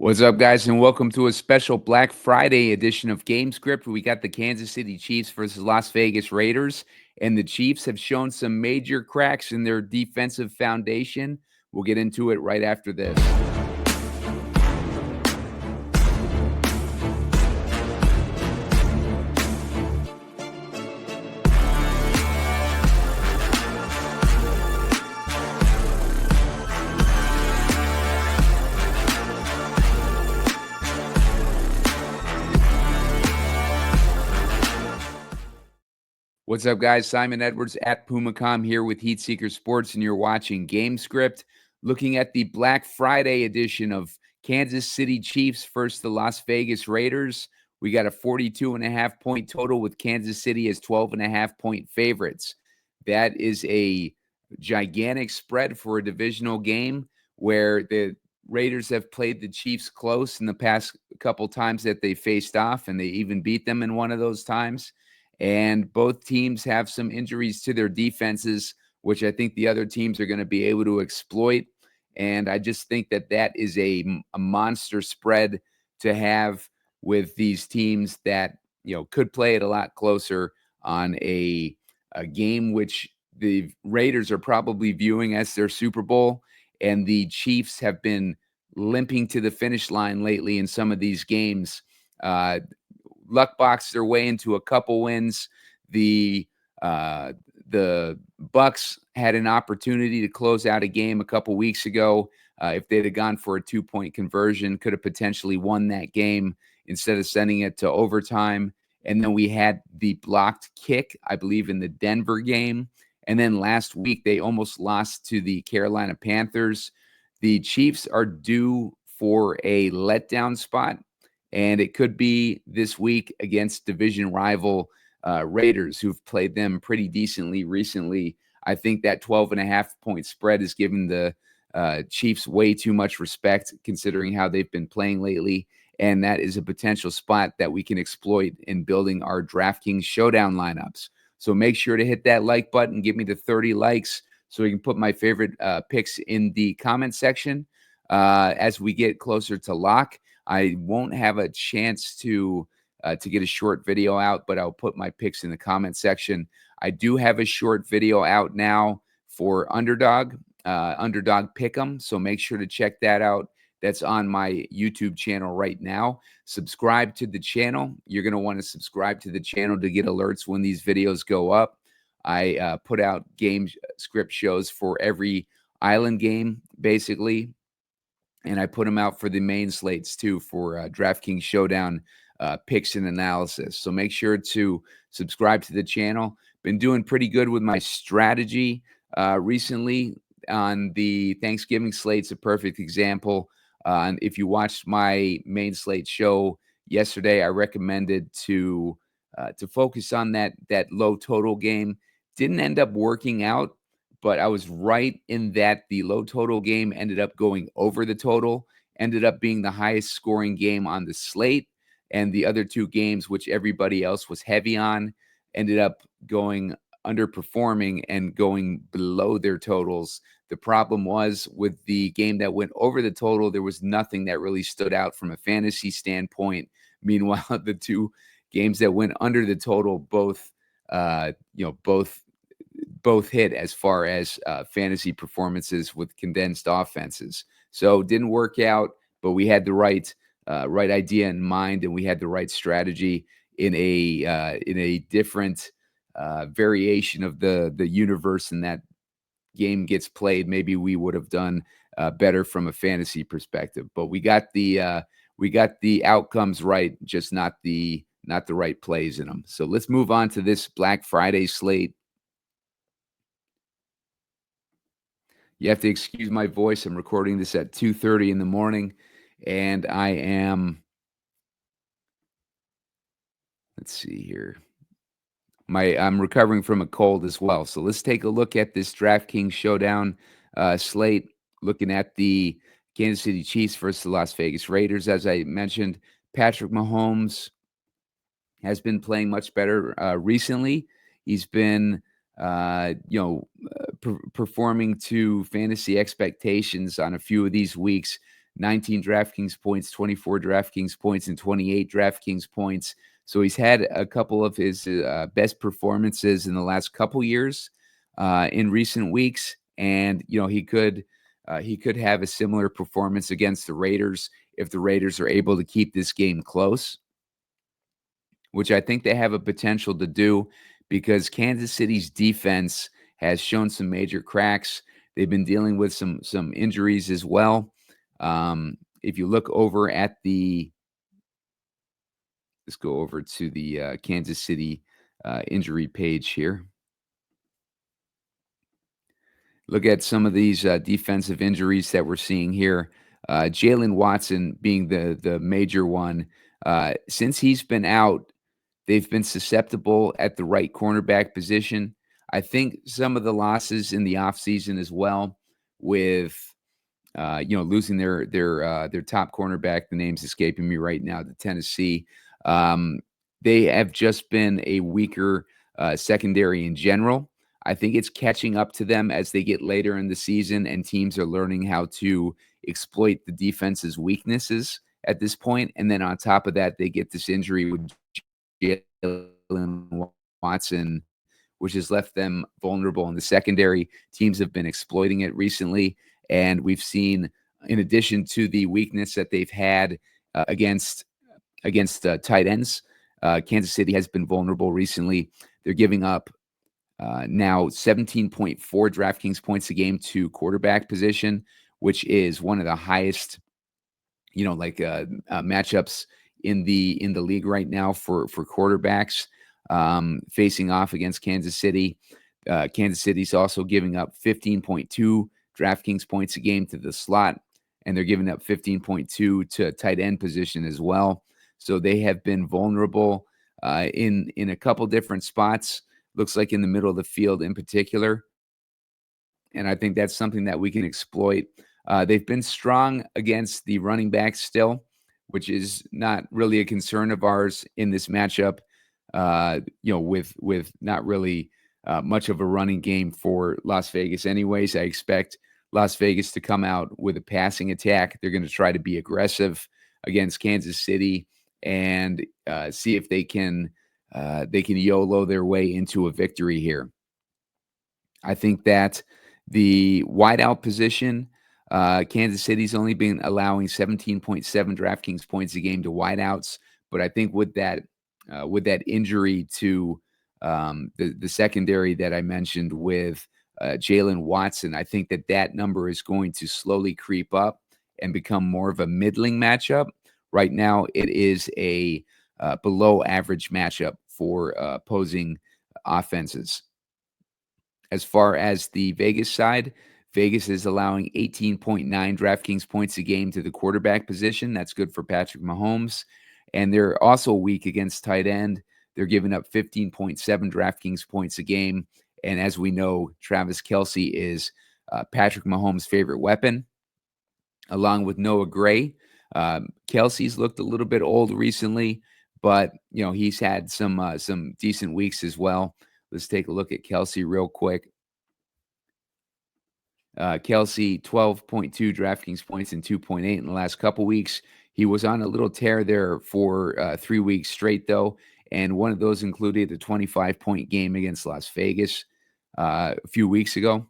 What's up, guys, and welcome to a special Black Friday edition of Gamescript. We got the Kansas City Chiefs versus Las Vegas Raiders, and the Chiefs have shown some major cracks in their defensive foundation. We'll get into it right after this. What's up, guys? Simon Edwards at Pumacom here with Heat Seeker Sports, and you're watching Gamescript, looking at the Black Friday edition of Kansas City Chiefs versus the Las Vegas Raiders. We got a 42.5 point total with Kansas City as 12.5 point favorites. That is a gigantic spread for a divisional game where the Raiders have played the Chiefs close in the past couple times that they faced off, and they even beat them in one of those times. And both teams have some injuries to their defenses, which I think the other teams are going to be able to exploit. And I just think that that is a monster spread to have with these teams that, could play it a lot closer on a game which the Raiders are probably viewing as their Super Bowl. And the Chiefs have been limping to the finish line lately in some of these games. Luck boxed their way into a couple wins. The Bucks had an opportunity to close out a game a couple weeks ago. If they'd have gone for a 2-point conversion, could have potentially won that game instead of sending it to overtime. And then we had the blocked kick, I believe, in the Denver game. And then last week, they almost lost to the Carolina Panthers. The Chiefs are due for a letdown spot, and it could be this week against division rival Raiders, who've played them pretty decently recently. I think that 12.5 point spread is giving the Chiefs way too much respect considering how they've been playing lately. And that is a potential spot that we can exploit in building our DraftKings Showdown lineups. So make sure to hit that like button, give me the 30 likes so we can put my favorite picks in the comment section. As we get closer to lock, I won't have a chance to get a short video out, but I'll put my picks in the comment section. I do have a short video out now for Underdog Pick'em, so make sure to check that out. That's on my YouTube channel right now. Subscribe to the channel. You're going to want to subscribe to the channel to get alerts when these videos go up. I put out game script shows for every island game, basically. And I put them out for the main slates too for DraftKings Showdown picks and analysis. So make sure to subscribe to the channel. Been doing pretty good with my strategy recently on the Thanksgiving slate's a perfect example. And if you watched my main slate show yesterday, I recommended to focus on that low total game. Didn't end up working out, but I was right in that the low total game ended up going over the total, ended up being the highest scoring game on the slate. And the other two games, which everybody else was heavy on, ended up going underperforming and going below their totals. The problem was with the game that went over the total, there was nothing that really stood out from a fantasy standpoint. Meanwhile, the two games that went under the total both hit as far as fantasy performances with condensed offenses. So didn't work out, but we had the right idea in mind, and we had the right strategy in a different variation of the universe, and that game gets played. Maybe we would have done better from a fantasy perspective, but we got the outcomes right, just not the right plays in them. So let's move on to this Black Friday slate. You have to excuse my voice. I'm recording this at 2:30 in the morning, and I am, let's see here. I'm recovering from a cold as well. So let's take a look at this DraftKings Showdown slate, looking at the Kansas City Chiefs versus the Las Vegas Raiders. As I mentioned, Patrick Mahomes has been playing much better recently. He's been performing to fantasy expectations on a few of these weeks. 19 DraftKings points, 24 DraftKings points, and 28 DraftKings points. So he's had a couple of his best performances in the last couple years in recent weeks, and he could have a similar performance against the Raiders if the Raiders are able to keep this game close, which I think they have a potential to do because Kansas City's defense has shown some major cracks. They've been dealing with some injuries as well. If you look over at let's go over to the Kansas City injury page here. Look at some of these defensive injuries that we're seeing here. Jalen Watson being the major one. Since he's been out, they've been susceptible at the right cornerback position. I think some of the losses in the offseason as well with losing their top cornerback, the name's escaping me right now, to Tennessee. They have just been a weaker secondary in general. I think it's catching up to them as they get later in the season and teams are learning how to exploit the defense's weaknesses at this point. And then on top of that, they get this injury with Jalen Watson, which has left them vulnerable in the secondary. Teams have been exploiting it recently. And we've seen, in addition to the weakness that they've had against tight ends, Kansas City has been vulnerable recently. They're giving up now 17.4 DraftKings points a game to quarterback position, which is one of the highest, matchups in the league right now for quarterbacks facing off against Kansas City. Kansas City's also giving up 15.2 DraftKings points a game to the slot, and they're giving up 15.2 to tight end position as well. So they have been vulnerable in a couple different spots. Looks like in the middle of the field in particular. And I think that's something that we can exploit. They've been strong against the running backs still, which is not really a concern of ours in this matchup, with not really much of a running game for Las Vegas anyways. I expect Las Vegas to come out with a passing attack. They're going to try to be aggressive against Kansas City and see if they can YOLO their way into a victory here. I think that the wideout position, Kansas City's only been allowing 17.7 DraftKings points a game to wideouts, but I think with that injury to the secondary that I mentioned with Jalen Watson, I think that number is going to slowly creep up and become more of a middling matchup. Right now, it is a below average matchup for opposing offenses. As far as the Vegas side, Vegas is allowing 18.9 DraftKings points a game to the quarterback position. That's good for Patrick Mahomes. And they're also weak against tight end. They're giving up 15.7 DraftKings points a game. And as we know, Travis Kelce is Patrick Mahomes' favorite weapon, along with Noah Gray. Kelce's looked a little bit old recently, but he's had some decent weeks as well. Let's take a look at Kelce real quick. Kelce, 12.2 DraftKings points and 2.8 in the last couple weeks. He was on a little tear there for 3 weeks straight, though, and one of those included a 25-point game against Las Vegas a few weeks ago.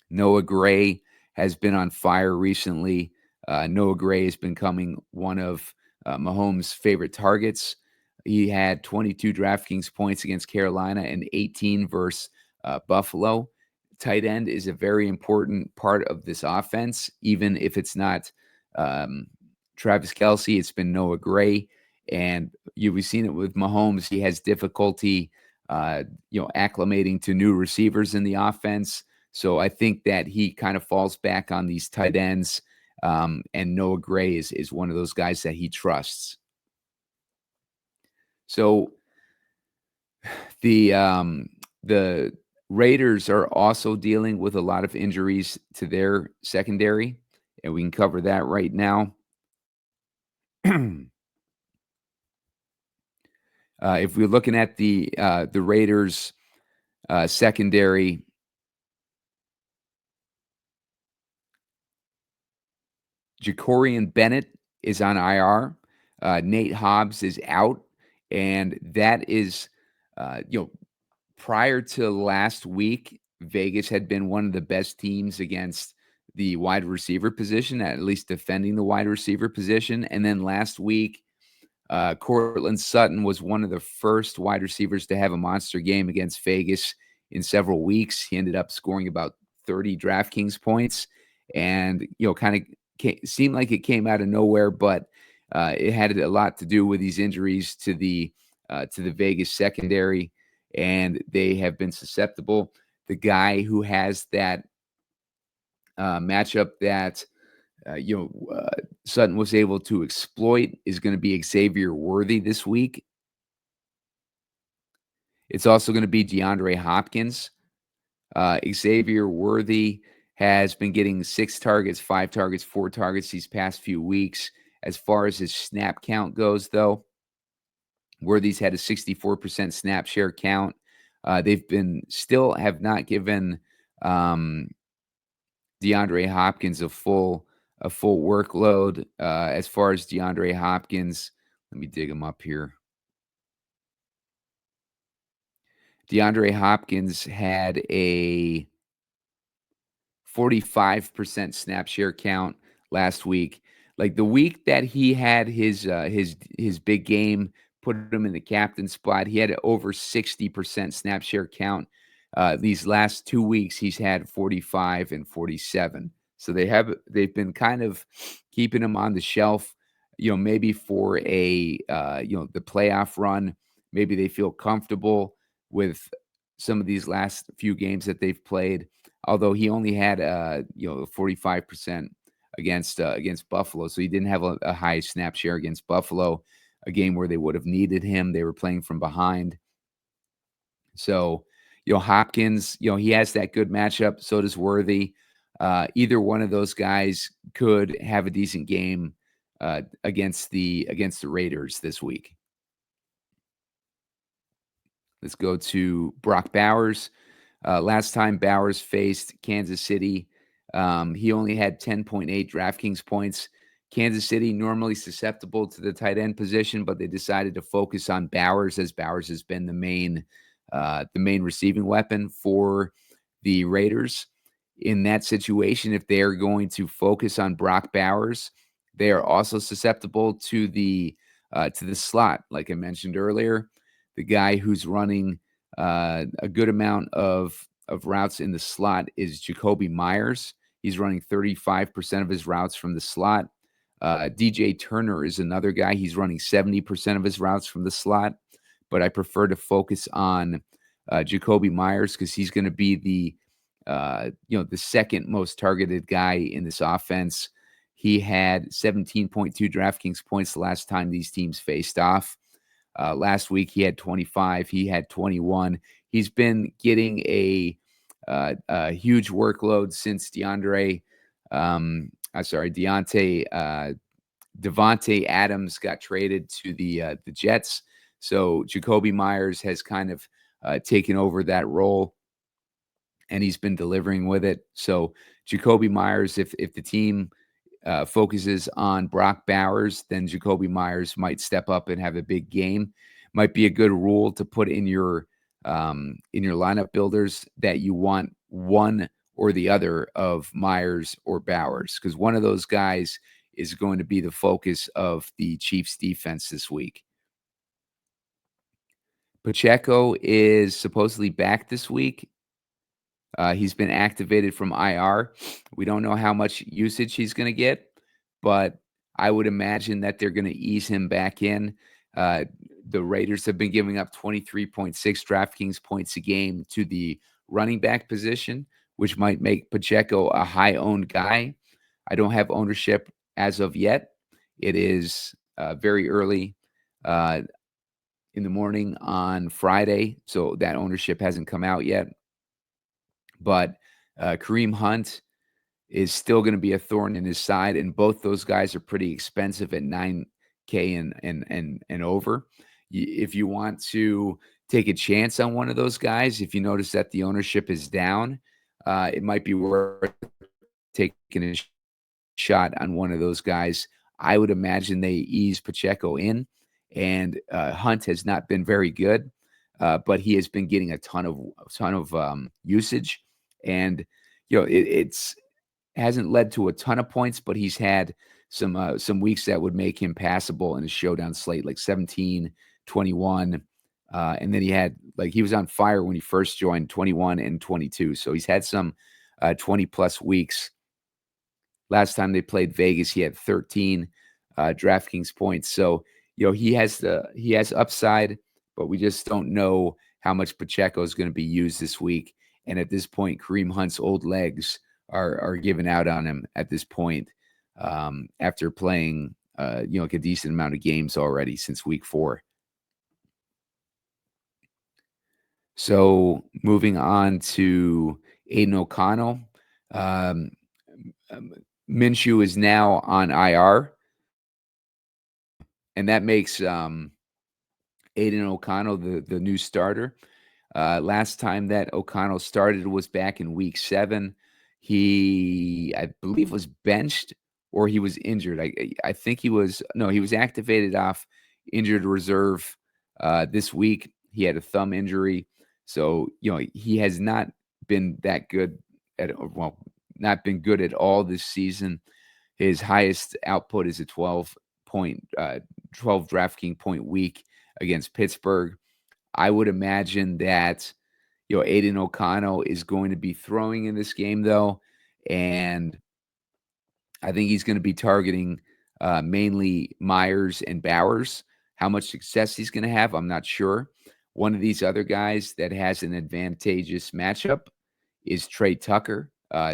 Noah Gray has been on fire recently. Noah Gray has been becoming one of Mahomes' favorite targets. He had 22 DraftKings points against Carolina and 18 versus Buffalo. Tight end is a very important part of this offense, even if it's not Travis Kelce. It's been Noah Gray, and we've seen it with Mahomes. He has difficulty, acclimating to new receivers in the offense. So I think that he kind of falls back on these tight ends, and Noah Gray is one of those guys that he trusts. So the Raiders are also dealing with a lot of injuries to their secondary, and we can cover that right now. If we're looking at the Raiders secondary, Jacorian Bennett is on IR. Nate Hobbs is out, and that is, prior to last week, Vegas had been one of the best teams against the wide receiver position, at least defending the wide receiver position. And then last week, Cortland Sutton was one of the first wide receivers to have a monster game against Vegas in several weeks. He ended up scoring about 30 DraftKings points, and kind of seemed like it came out of nowhere, but it had a lot to do with these injuries to the Vegas secondary, and they have been susceptible. The guy who has that matchup that Sutton was able to exploit is going to be Xavier Worthy this week. It's also going to be DeAndre Hopkins. Xavier Worthy has been getting 6 targets, 5 targets, 4 targets these past few weeks. As far as his snap count goes, though, Worthy's had a 64% snap share count. They've have not given DeAndre Hopkins a full workload. As far as DeAndre Hopkins, let me dig him up here. DeAndre Hopkins had a 45% snap share count last week. Like the week that he had his big game, put him in the captain spot, he had over 60% snap share count. These last 2 weeks, he's had 45 and 47. So they've been kind of keeping him on the shelf, maybe for the playoff run. Maybe they feel comfortable with some of these last few games that they've played. Although he only had 45% against Buffalo, so he didn't have a high snap share against Buffalo, a game where they would have needed him. They were playing from behind. So, Hopkins, he has that good matchup. So does Worthy. Either one of those guys could have a decent game against the Raiders this week. Let's go to Brock Bowers. Last time Bowers faced Kansas City, he only had 10.8 DraftKings points. Kansas City normally susceptible to the tight end position, but they decided to focus on Bowers, as Bowers has been the main receiving weapon for the Raiders. In that situation, if they are going to focus on Brock Bowers, they are also susceptible to the slot, like I mentioned earlier. The guy who's running a good amount of routes in the slot is Jakobi Meyers. He's running 35% of his routes from the slot. DJ Turner is another guy. He's running 70% of his routes from the slot, but I prefer to focus on Jakobi Meyers because he's going to be the second most targeted guy in this offense. He had 17.2 DraftKings points the last time these teams faced off. Last week he had 25. He had 21. He's been getting a huge workload since Devontae Adams got traded to the Jets. So Jakobi Meyers has kind of taken over that role, and he's been delivering with it. So Jakobi Meyers, if the team focuses on Brock Bowers, then Jakobi Meyers might step up and have a big game. Might be a good rule to put in your lineup builders that you want one or the other of Meyers or Bowers, because one of those guys is going to be the focus of the Chiefs defense this week. Pacheco is supposedly back this week. He's been activated from IR. We don't know how much usage he's going to get, but I would imagine that they're going to ease him back in. The Raiders have been giving up 23.6 DraftKings points a game to the running back position, which might make Pacheco a high-owned guy. I don't have ownership as of yet. It is very early in the morning on Friday, so that ownership hasn't come out yet. But Kareem Hunt is still going to be a thorn in his side, and both those guys are pretty expensive at $9K and over. If you want to take a chance on one of those guys, if you notice that the ownership is down, it might be worth taking a shot on one of those guys. I would imagine they ease Pacheco in, and Hunt has not been very good, but he has been getting a ton of usage, and it's hasn't led to a ton of points, but he's had some weeks that would make him passable in his showdown slate, like 17, 21. And then he was on fire when he first joined, 21 and 22. So he's had some 20 plus weeks. Last time they played Vegas, he had 13 DraftKings points. So, he has upside, but we just don't know how much Pacheco is going to be used this week. And at this point, Kareem Hunt's old legs are giving out on him at this point, after playing like a decent amount of games already since week 4. So moving on to Aidan O'Connell. Minshew is now on IR, and that makes Aidan O'Connell the new starter. Last time that O'Connell started was back in week 7. He, I believe, was benched or he was injured. I think he was activated off injured reserve this week. He had a thumb injury. So, he has not been that good not been good at all this season. His highest output is a 12 DraftKings point week against Pittsburgh. I would imagine that, Aidan O'Connell is going to be throwing in this game, though, and I think he's going to be targeting mainly Meyers and Bowers. How much success he's going to have, I'm not sure. One of these other guys that has an advantageous matchup is Trey Tucker.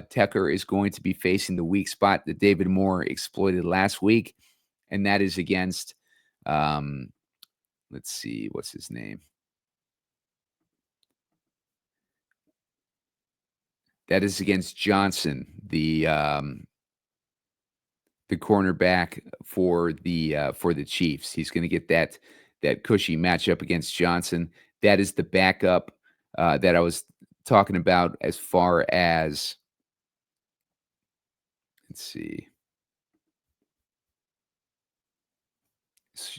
Tucker is going to be facing the weak spot that David Moore exploited last week, and that is against, let's see, what's his name? That is against Johnson, the cornerback for the Chiefs. He's going to get that cushy matchup against Johnson. That is the backup that I was talking about as far as, let's see.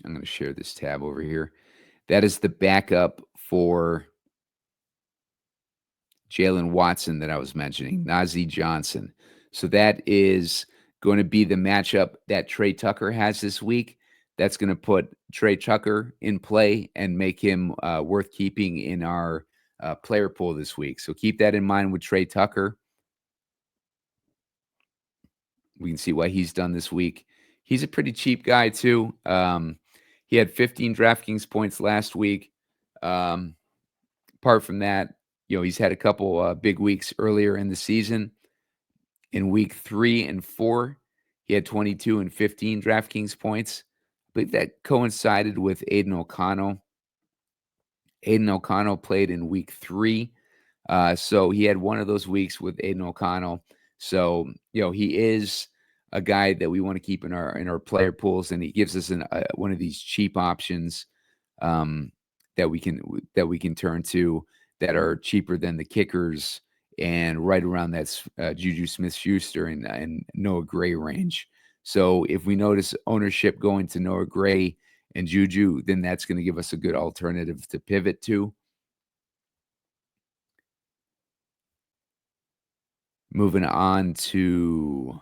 I'm going to share this tab over here. That is the backup for Jalen Watson that I was mentioning, Najee Johnson. So that is going to be the matchup that Trey Tucker has this week. That's going to put Trey Tucker in play and make him worth keeping in our player pool this week. So keep that in mind with Trey Tucker. We can see why he's done this week. He's a pretty cheap guy too. He had 15 DraftKings points last week. Apart from that, he's had a couple big weeks earlier in the season. In week 3 and 4, he had 22 and 15 DraftKings points. I believe that coincided with Aidan O'Connell. Aidan O'Connell played in week 3. So he had one of those weeks with Aidan O'Connell. So, he is a guy that we want to keep in our player pools, and he gives us one of these cheap options that we can turn to that are cheaper than the kickers and right around that Juju Smith-Schuster and Noah Gray range. So if we notice ownership going to Noah Gray and Juju, then that's going to give us a good alternative to pivot to. Moving on to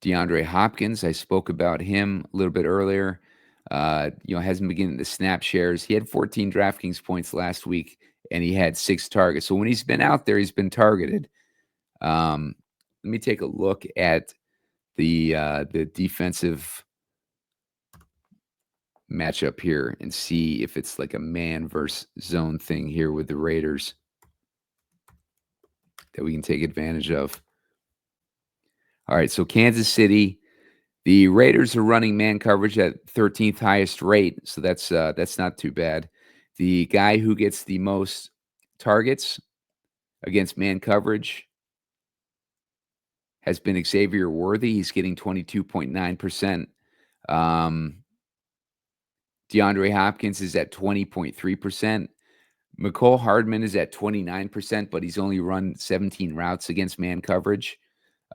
DeAndre Hopkins. I spoke about him a little bit earlier. Hasn't been getting the snap shares. He had 14 DraftKings points last week, and he had 6 targets. So when he's been out there, he's been targeted. Let me take a look at the defensive matchup here and see if it's like a man versus zone thing here with the Raiders that we can take advantage of. All right, so Kansas City, the Raiders are running man coverage at 13th highest rate, so that's not too bad. The guy who gets the most targets against man coverage has been Xavier Worthy. He's getting 22.9%. DeAndre Hopkins is at 20.3%. McCole Hardman is at 29%, but he's only run 17 routes against man coverage.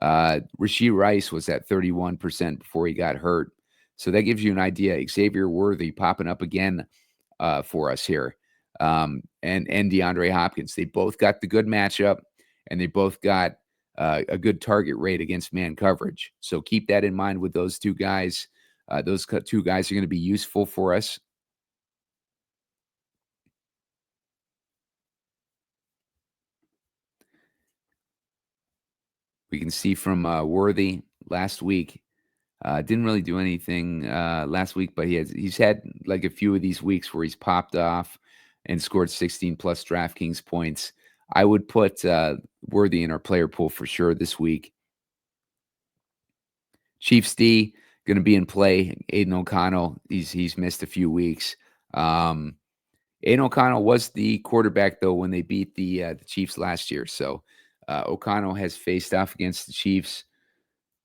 Rashee Rice was at 31% before he got hurt. So that gives you an idea. Xavier Worthy popping up again for us here. And DeAndre Hopkins. They both got the good matchup, and they both got a good target rate against man coverage. So keep that in mind with those two guys. Those two guys are going to be useful for us. We can see from Worthy last week. Didn't really do anything last week, but he's had like a few of these weeks where he's popped off and scored 16 plus DraftKings points. I would put Worthy in our player pool for sure this week. Chiefs D going to be in play. Aidan O'Connell, he's missed a few weeks. Aidan O'Connell was the quarterback though when they beat the Chiefs last year. So O'Connell has faced off against the Chiefs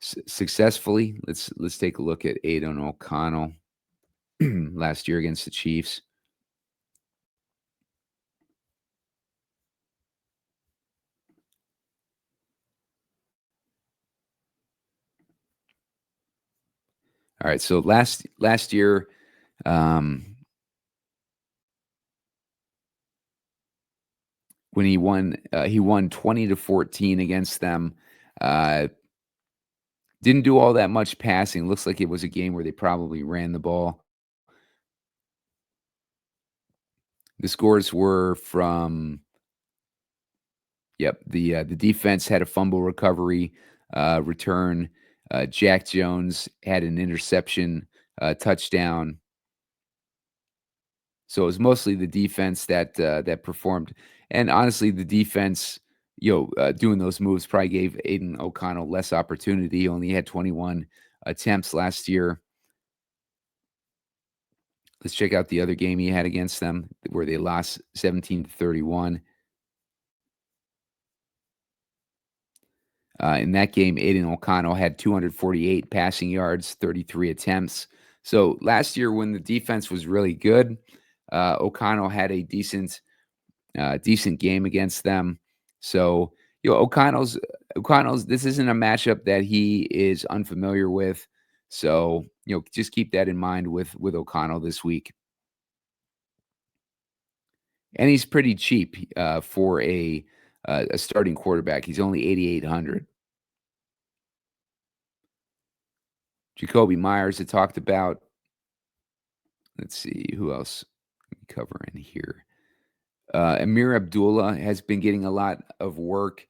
successfully. Let's take a look at Aidan O'Connell last year against the Chiefs. All right, so last year, when he won 20-14 against them. Didn't do all that much passing. Looks like it was a game where they probably ran the ball. The scores were from, the defense had a fumble recovery return. Jack Jones had an interception touchdown. So it was mostly the defense that performed. And honestly, the defense, doing those moves probably gave Aidan O'Connell less opportunity. He only had 21 attempts last year. Let's check out the other game he had against them where they lost 17-31. In that game, Aidan O'Connell had 248 passing yards, 33 attempts. So last year when the defense was really good, O'Connell had a decent game against them. So, O'Connell's this isn't a matchup that he is unfamiliar with. So, just keep that in mind with O'Connell this week. And he's pretty cheap for a starting quarterback. He's only 8,800. Jakobi Meyers I talked about. Let's see who else we cover in here. Amir Abdullah has been getting a lot of work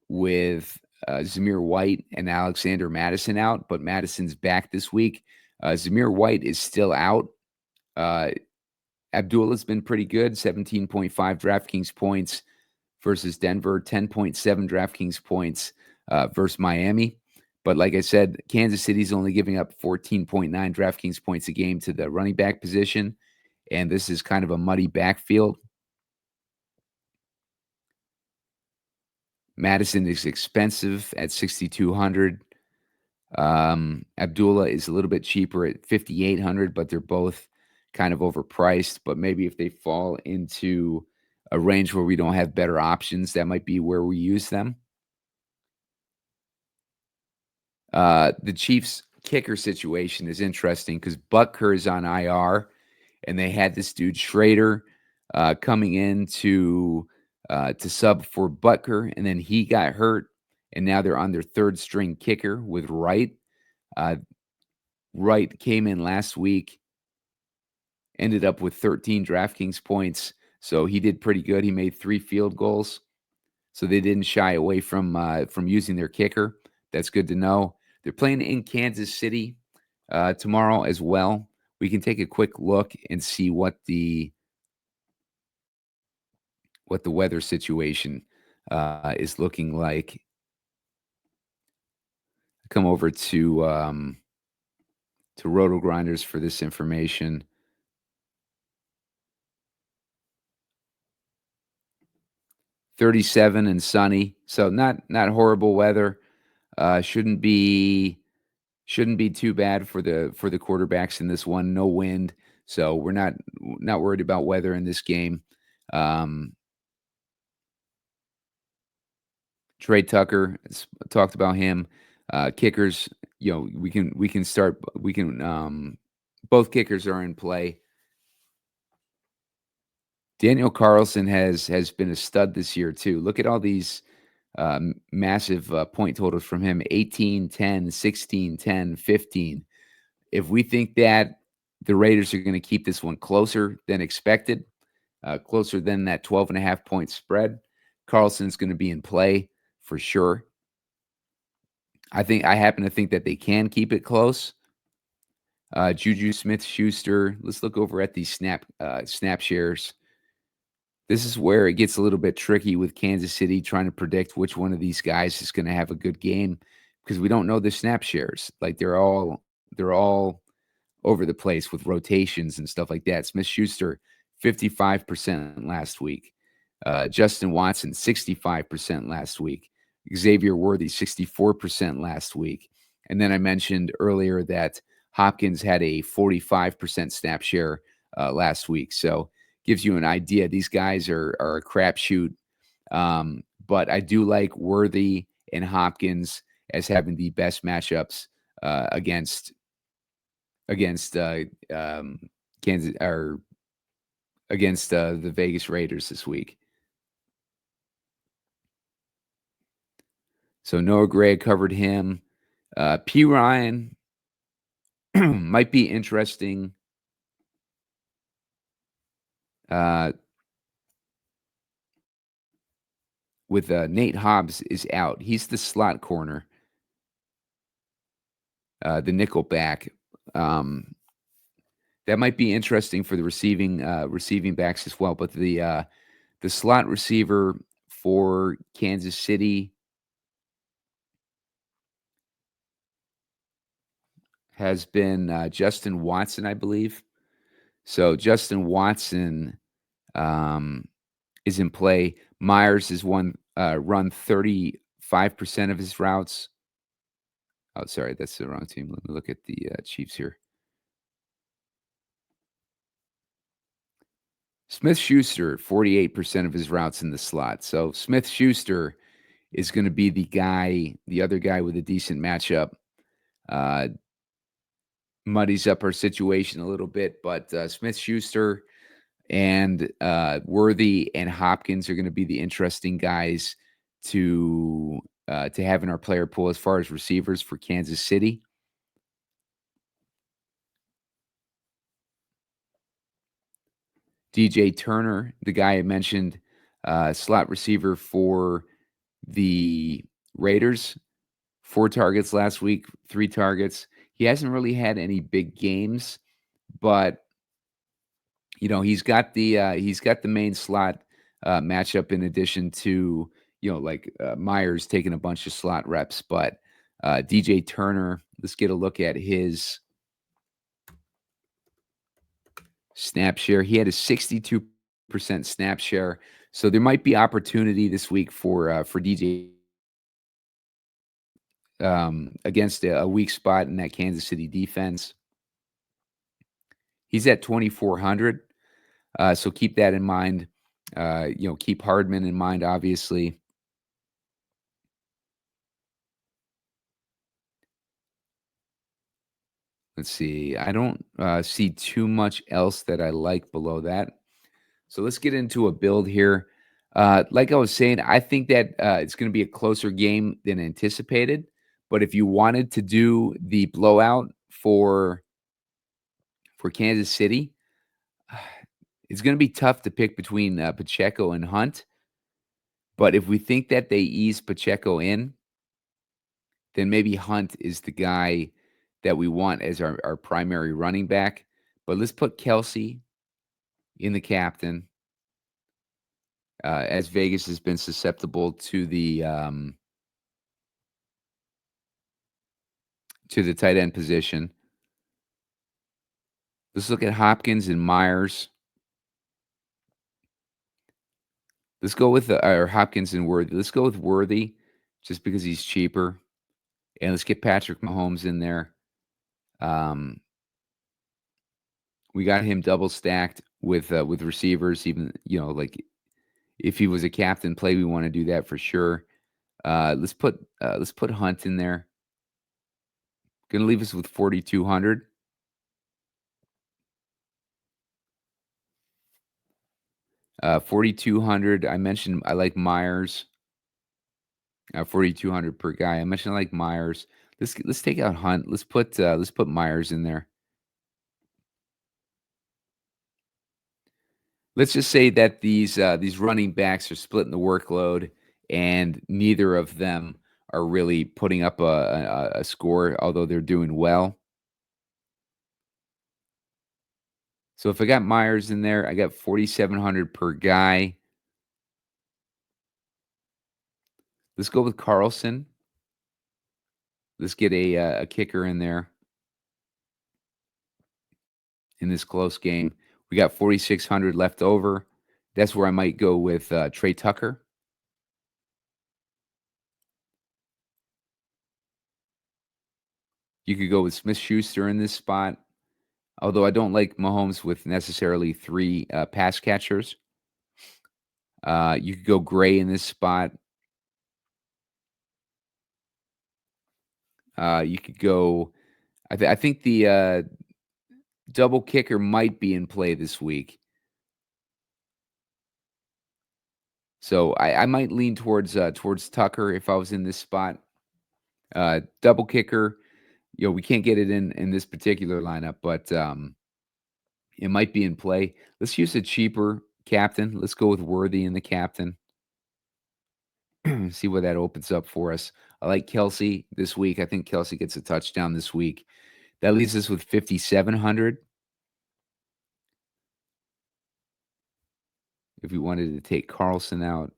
with Zamir White and Alexander Madison out, but Madison's back this week. Zamir White is still out. Abdullah's been pretty good, 17.5 DraftKings points versus Denver, 10.7 DraftKings points versus Miami. But like I said, Kansas City's only giving up 14.9 DraftKings points a game to the running back position, and this is kind of a muddy backfield. Madison is expensive at 6,200. Abdullah is a little bit cheaper at 5,800, but they're both kind of overpriced. But maybe if they fall into a range where we don't have better options, that might be where we use them. The Chiefs kicker situation is interesting because Butker is on IR, and they had this dude Schrader coming in to sub for Butker, and then he got hurt, and now they're on their third string kicker with Wright. Wright came in last week, ended up with 13 DraftKings points, so he did pretty good. He made 3 field goals, so they didn't shy away from using their kicker. That's good to know. They're playing in Kansas City tomorrow as well. We can take a quick look and see what the weather situation is looking like. Come over to Roto Grinders for this information. $37 and sunny, so not horrible weather. Shouldn't be too bad for the quarterbacks in this one. No wind, so we're not worried about weather in this game. Um, Trey Tucker, talked about him. Kickers, both kickers are in play. Daniel Carlson has been a stud this year too. Look at all these massive point totals from him: 18, 10, 16, 10, 15. If we think that the Raiders are going to keep this one closer than expected, closer than that 12.5 point spread, Carlson's going to be in play for sure. I happen to think that they can keep it close. Juju Smith-Schuster. Let's look over at these snap shares. This is where it gets a little bit tricky with Kansas City trying to predict which one of these guys is going to have a good game because we don't know the snap shares. Like they're all over the place with rotations and stuff like that. Smith-Schuster, 55% last week. Justin Watson, 65% last week. Xavier Worthy, 64% last week. And then I mentioned earlier that Hopkins had a 45% snap share last week. So gives you an idea. These guys are a crapshoot. But I do like Worthy and Hopkins as having the best matchups against Kansas or against the Vegas Raiders this week. So Noah Gray covered him. P. Ryan might be interesting. With Nate Hobbs is out. He's the slot corner, the nickel back. That might be interesting for the receiving backs as well. But the slot receiver for Kansas City has been Justin Watson, I believe. So Justin Watson is in play. Meyers has run 35% of his routes. Oh, sorry, that's the wrong team. Let me look at the Chiefs here. Smith-Schuster, 48% of his routes in the slot. So Smith-Schuster is going to be the other guy with a decent matchup. Muddies up our situation a little bit, but Smith-Schuster and Worthy and Hopkins are going to be the interesting guys to have in our player pool as far as receivers for Kansas City. DJ Turner, the guy I mentioned, slot receiver for the Raiders, 4 targets last week, 3 targets. He hasn't really had any big games, but he's got the main slot matchup in addition to Meyers taking a bunch of slot reps. But DJ Turner, let's get a look at his snap share. He had a 62% snap share, so there might be opportunity this week for DJ against a weak spot in that Kansas City defense. He's at 2,400, so keep that in mind. Keep Hardman in mind, obviously. Let's see. I don't see too much else that I like below that. So let's get into a build here. Like I was saying, I think that it's going to be a closer game than anticipated. But if you wanted to do the blowout for Kansas City, it's going to be tough to pick between Pacheco and Hunt. But if we think that they ease Pacheco in, then maybe Hunt is the guy that we want as our primary running back. But let's put Kelce in the captain, as Vegas has been susceptible to the tight end position. Let's look at Hopkins and Meyers. Let's go with Hopkins and Worthy. Let's go with Worthy just because he's cheaper. And let's get Patrick Mahomes in there. We got him double stacked with receivers. Even like if he was a captain play, we want to do that for sure. Let's put Hunt in there. Going to leave us with 4,200. 4,200. I mentioned I like Meyers. 4,200 per guy. I mentioned I like Meyers. Let's take out Hunt. Let's put Meyers in there. Let's just say that these running backs are splitting the workload, and neither of them are really putting up a score, although they're doing well. So if I got Meyers in there, I got 4,700 per guy. Let's go with Carlson. Let's get a kicker in there in this close game. We got 4,600 left over. That's where I might go with Trey Tucker. You could go with Smith-Schuster in this spot, although I don't like Mahomes with necessarily 3 pass catchers. You could go Gray in this spot. You could go I think the double kicker might be in play this week. So I might lean towards Tucker if I was in this spot. Double kicker, we can't get it in this particular lineup, but it might be in play. Let's use a cheaper captain. Let's go with Worthy in the captain. See what that opens up for us. I like Kelce this week. I think Kelce gets a touchdown this week. That leaves us with 5,700. If we wanted to take Carlson out.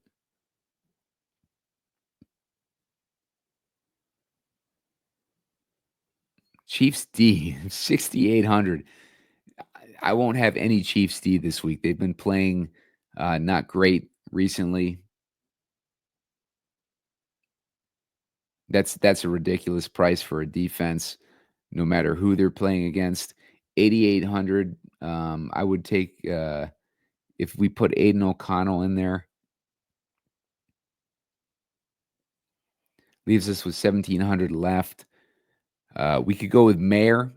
Chiefs D, 6,800. I won't have any Chiefs D this week. They've been playing not great recently. That's a ridiculous price for a defense, no matter who they're playing against. 8,800. I would take if we put Aidan O'Connell in there. Leaves us with 1,700 left. We could go with Mayer.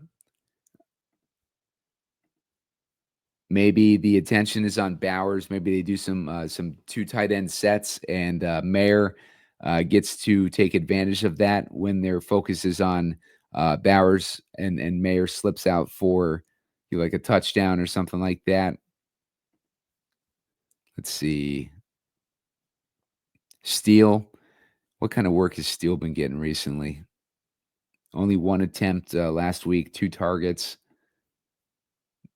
Maybe the attention is on Bowers. Maybe they do some 2 tight end sets, and Mayer gets to take advantage of that when their focus is on Bowers, and Mayer slips out for like a touchdown or something like that. Let's see. Steele. What kind of work has Steele been getting recently? Only 1 attempt last week, 2 targets.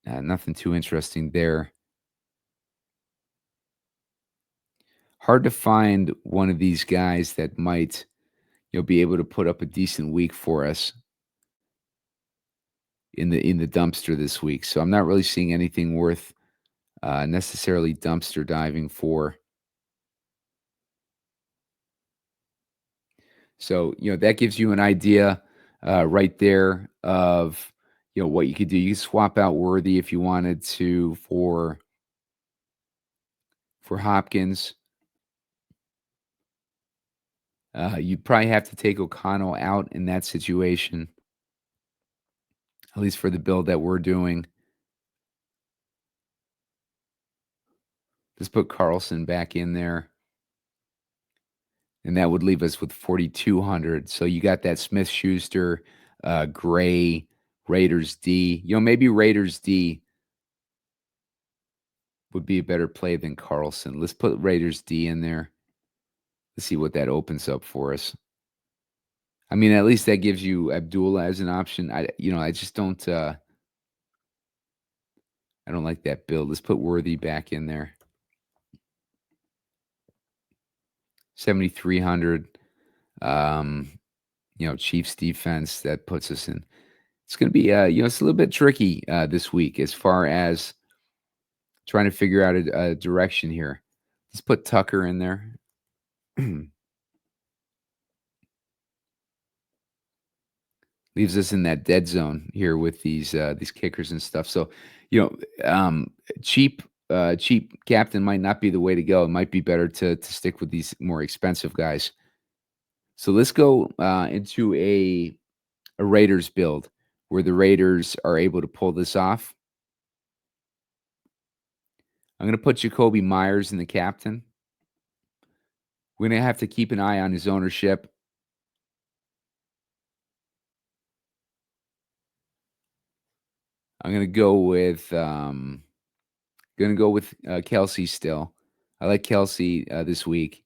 Nothing too interesting there. Hard to find one of these guys that might, be able to put up a decent week for us in the dumpster this week. So I'm not really seeing anything worth necessarily dumpster diving for. So that gives you an idea right there of what you could do. You could swap out Worthy if you wanted to for Hopkins. You'd probably have to take O'Connell out in that situation, at least for the build that we're doing. Let's put Carlson back in there. And that would leave us with 4,200. So you got that Smith-Schuster, Gray, Raiders D. Maybe Raiders D would be a better play than Carlson. Let's put Raiders D in there. Let's see what that opens up for us. I mean, at least that gives you Abdullah as an option. I just don't I don't like that build. Let's put Worthy back in there. 7,300. Chiefs defense, that puts us in. It's going to be it's a little bit tricky this week as far as trying to figure out a direction here. Let's put Tucker in there. Leaves us in that dead zone here with these kickers and stuff. So, you know, cheap captain might not be the way to go. It might be better to stick with these more expensive guys. So let's go into a Raiders build where the Raiders are able to pull this off. I'm going to put Jakobi Meyers in the captain. We're going to have to keep an eye on his ownership. I'm going to go with Kelce still. I like Kelce this week.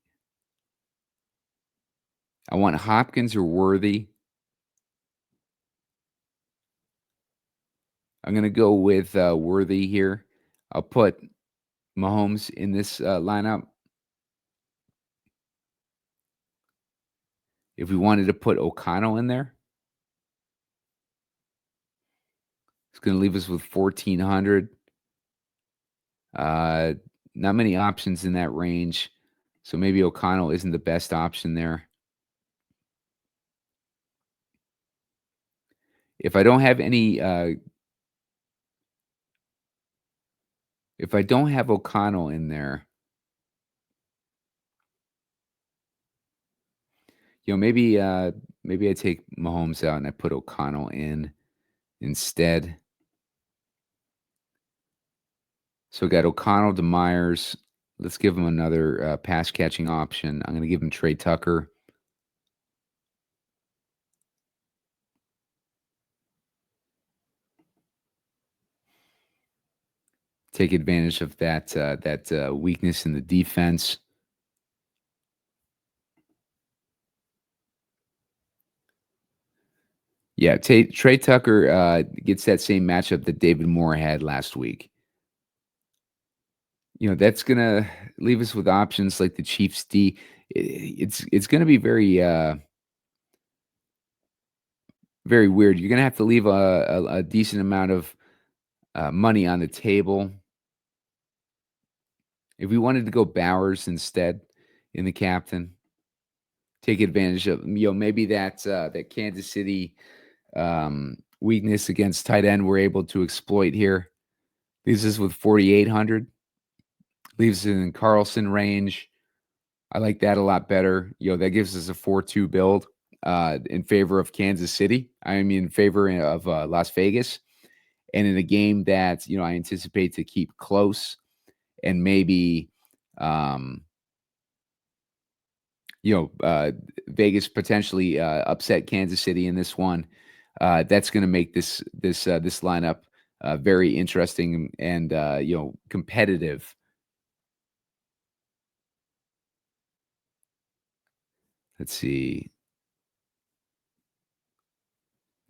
I want Hopkins or Worthy. I'm going to go with Worthy here. I'll put Mahomes in this lineup. If we wanted to put O'Connell in there, it's going to leave us with 1,400. Not many options in that range. So maybe O'Connell isn't the best option there. If I don't have any, if I don't have O'Connell in there, maybe I take Mahomes out and I put O'Connell in instead. So we got O'Connell to Meyers. Let's give him another pass catching option. I'm going to give him Trey Tucker. Take advantage of that weakness in the defense. Yeah, Trey Tucker gets that same matchup that David Moore had last week. That's going to leave us with options like the Chiefs D. It's going to be very very weird. You're going to have to leave a decent amount of money on the table. If we wanted to go Bowers instead in the captain, take advantage of maybe that Kansas City weakness against tight end we're able to exploit here. Leaves us with 4,800. Leaves it in Carlson range. I like that a lot better. That gives us a 4-2 build in favor of Kansas City. I mean, in favor of Las Vegas. And in a game that, I anticipate to keep close and maybe, Vegas potentially upset Kansas City in this one. That's going to make this lineup very interesting and competitive. Let's see.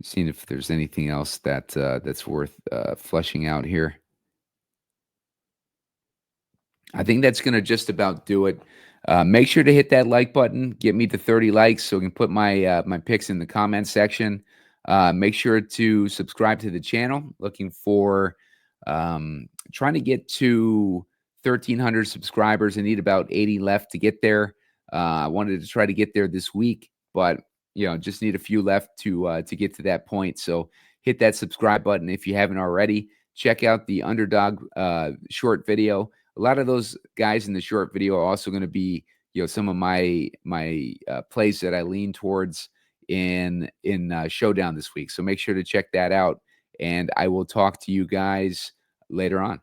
Seeing if there's anything else that's worth fleshing out here. I think that's going to just about do it. Make sure to hit that like button. Get me to 30 likes so we can put my my picks in the comment section. Make sure to subscribe to the channel. Looking for trying to get to 1,300 subscribers. I need about 80 left to get there. I wanted to try to get there this week, but just need a few left to get to that point. So hit that subscribe button if you haven't already. Check out the Underdog short video. A lot of those guys in the short video are also going to be, some of my plays that I lean towards in Showdown this week. So make sure to check that out, and I will talk to you guys later on.